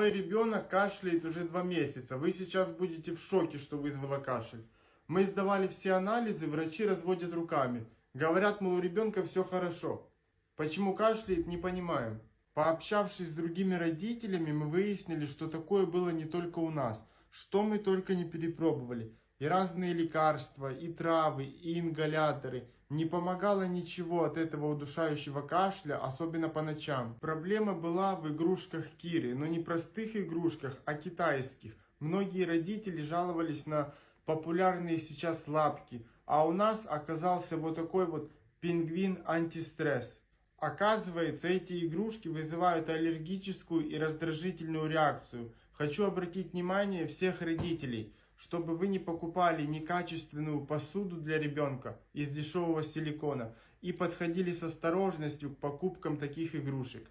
Мой ребенок кашляет уже 2 месяца. Вы сейчас будете в шоке, что вызвало кашель. Мы сдавали все анализы, врачи разводят руками. Говорят, мол, у ребенка все хорошо. Почему кашляет, не понимаем. Пообщавшись с другими родителями, мы выяснили, что такое было не только у нас. Что мы только не перепробовали. И разные лекарства, и травы, и ингаляторы. Не помогало ничего от этого удушающего кашля, особенно по ночам. Проблема была в игрушках Киры, но не простых игрушках, а китайских. Многие родители жаловались на популярные сейчас лапки, а у нас оказался вот такой вот пингвин антистресс. Оказывается, эти игрушки вызывают аллергическую и раздражительную реакцию. Хочу обратить внимание всех родителей, чтобы вы не покупали некачественную посуду для ребенка из дешевого силикона и подходили с осторожностью к покупкам таких игрушек.